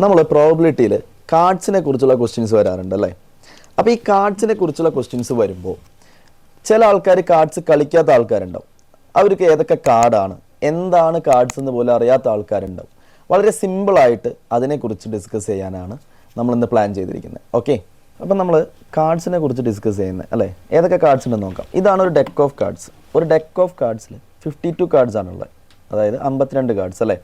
നമ്മൾ പ്രോബബിലിറ്റിയിൽ കാർഡ്സിനെ കുറിച്ചുള്ള ക്വസ്റ്റ്യൻസ് വരാറുണ്ട് അല്ലേ. അപ്പോൾ ഈ കാർഡ്സിനെ കുറിച്ചുള്ള ക്വസ്റ്റ്യൻസ് വരുമ്പോൾ ചില ആൾക്കാർ കാർഡ്സ് കളിക്കാത്ത ആൾക്കാരുണ്ടാവും. അവർക്ക് ഏതൊക്കെ കാർഡാണ്, എന്താണ് കാർഡ്സ് എന്ന് പോലും അറിയാത്ത ആൾക്കാരുണ്ടാവും. വളരെ സിമ്പിളായിട്ട് അതിനെക്കുറിച്ച് ഡിസ്കസ് ചെയ്യാനാണ് നമ്മളിന്ന് പ്ലാൻ ചെയ്തിരിക്കുന്നത്. ഓക്കെ, അപ്പം നമ്മൾ കാർഡ്സിനെ കുറിച്ച് ഡിസ്കസ് ചെയ്യുന്നത് അല്ലേ. ഏതൊക്കെ കാർഡ്സ് ഉണ്ടെന്ന് നോക്കാം. ഇതാണ് ഒരു ഡെക്ക് ഓഫ് കാർഡ്സ്. ഒരു ഡെക്ക് ഓഫ് കാർഡ്സിൽ 52 കാർഡ്സ് ആണുള്ളത്, അതായത് 52 കാർഡ്സ് അല്ലേ.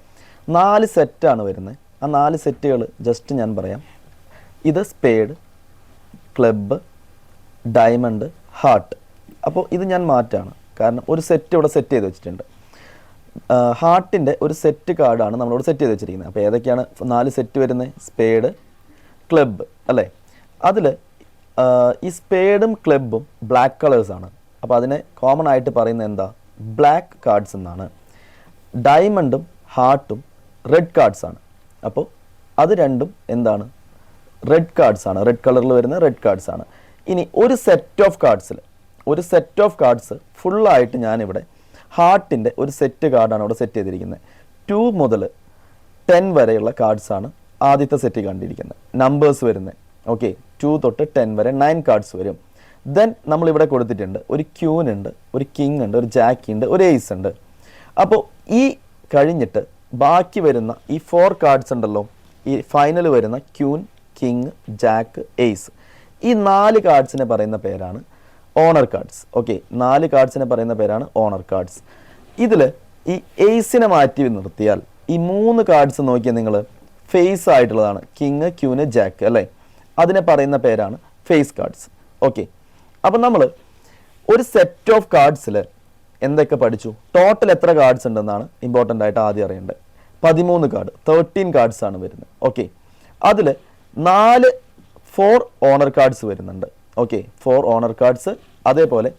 4 സെറ്റാണ് വരുന്നത്. ആ 4 സെറ്റുകൾ ജസ്റ്റ് ഞാൻ പറയാം. ഇത് സ്പേഡ്, ക്ലബ്ബ്, ഡയമണ്ട്, ഹാർട്ട്. അപ്പോൾ ഇത് ഞാൻ മാറ്റാണ്, കാരണം ഒരു സെറ്റ് ഇവിടെ സെറ്റ് ചെയ്ത് വെച്ചിട്ടുണ്ട്. ഹാർട്ടിൻ്റെ ഒരു സെറ്റ് കാർഡാണ് നമ്മളിവിടെ സെറ്റ് ചെയ്ത് വെച്ചിരിക്കുന്നത്. അപ്പോൾ ഏതൊക്കെയാണ് 4 സെറ്റ് വരുന്നത്? സ്പേഡ്, ക്ലബ്ബ് അല്ലേ. അതിൽ ഈ സ്പേഡും ക്ലബ്ബും ബ്ലാക്ക് കളേഴ്സാണ്. അപ്പോൾ അതിനെ കോമൺ ആയിട്ട് പറയുന്നത് എന്താ? ബ്ലാക്ക് കാർഡ്സ് എന്നാണ്. ഡയമണ്ടും ഹാർട്ടും റെഡ് കാർഡ്സ് ആണ്. അപ്പോൾ അത് രണ്ടും എന്താണ്? റെഡ് കാർഡ്സ് ആണ്. റെഡ് കളറിൽ വരുന്ന റെഡ് കാർഡ്സ് ആണ്. ഇനി ഒരു സെറ്റ് ഓഫ് കാർഡ്സ് ഫുള്ളായിട്ട് ഞാനിവിടെ ഹാർട്ടിൻ്റെ ഒരു സെറ്റ് കാർഡാണ് ഇവിടെ സെറ്റ് ചെയ്തിരിക്കുന്നത്. 2 മുതൽ 10 വരെയുള്ള കാർഡ്സാണ് ആദ്യത്തെ സെറ്റ് കണ്ടിരിക്കുന്നത്. നമ്പേഴ്സ് വരുന്നത് ഓക്കെ. 2 തൊട്ട് 10 വരെ 9 കാർഡ്സ് വരും. ദെൻ നമ്മളിവിടെ കൊടുത്തിട്ടുണ്ട് ഒരു ക്യൂൻ ഉണ്ട്, ഒരു കിങ് ഉണ്ട്, ഒരു ജാക്കി ഉണ്ട്, ഒരു എയ്സ് ഉണ്ട്. അപ്പോൾ ഈ കഴിഞ്ഞിട്ട് ബാക്കി വരുന്ന ഈ 4 കാർഡ്സ് ഉണ്ടല്ലോ, ഈ ഫൈനൽ വരുന്ന ക്യൂൻ, കിങ്, ജാക്ക്, എയ്സ്, ഈ 4 കാർഡ്സിനെ പറയുന്ന പേരാണ് ഓണർ കാർഡ്സ്. ഓക്കെ, 4 കാർഡ്സിനെ പറയുന്ന പേരാണ് ഓണർ കാർഡ്സ്. ഇതിൽ ഈ എയ്സിനെ മാറ്റി നിർത്തിയാൽ ഈ 3 കാർഡ്സ് നോക്കിയാൽ നിങ്ങൾ ഫേസ് ആയിട്ടുള്ളതാണ്. കിങ്, ക്യൂന്, ജാക്ക് അല്ലേ. അതിനെ പറയുന്ന പേരാണ് ഫേസ് കാർഡ്സ്. ഓക്കെ, അപ്പം നമ്മൾ ഒരു സെറ്റ് ഓഫ് കാർഡ്സിൽ എന്തൊക്കെ പഠിച്ചു? ടോട്ടൽ എത്ര കാർഡ്സ് ഉണ്ടെന്നാണ് ഇമ്പോർട്ടൻ്റ് ആയിട്ട് ആദ്യം അറിയേണ്ടത്. 13 കാർഡ്, 13 കാർഡ്സ് ആണ് വരുന്നത്. ഓക്കെ, അതിൽ 4 ഓണർ കാർഡ്സ് വരുന്നുണ്ട്. ഓക്കെ, 4 ഓണർ കാർഡ്സ്, അതേപോലെ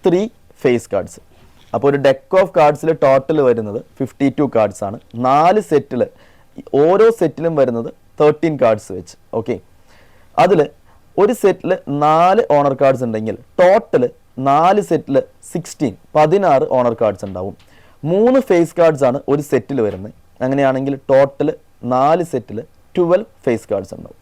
3 ഫേസ് കാർഡ്സ്. അപ്പോൾ ഒരു ഡെക്ക് ഓഫ് കാർഡ്സിൽ ടോട്ടൽ വരുന്നത് 52 കാർഡ്സ് ആണ്. 4 സെറ്റിൽ ഓരോ സെറ്റിലും വരുന്നത് 13 കാർഡ്സ് വെച്ച്. ഓക്കെ, അതിൽ ഒരു സെറ്റിൽ 4 ഓണർ കാർഡ്സ് ഉണ്ടെങ്കിൽ ടോട്ടൽ 4 സെറ്റിൽ 16 ഓണർ കാർഡ്സ് ഉണ്ടാവും. 3 ഫേസ് കാർഡ്സ് ആണ് ഒരു സെറ്റിൽ വരുന്നത്. അങ്ങനെയാണെങ്കിൽ ടോട്ടൽ 4 സെറ്റിൽ 12 ഫേസ് കാർഡ്സ് ഉണ്ടാവും.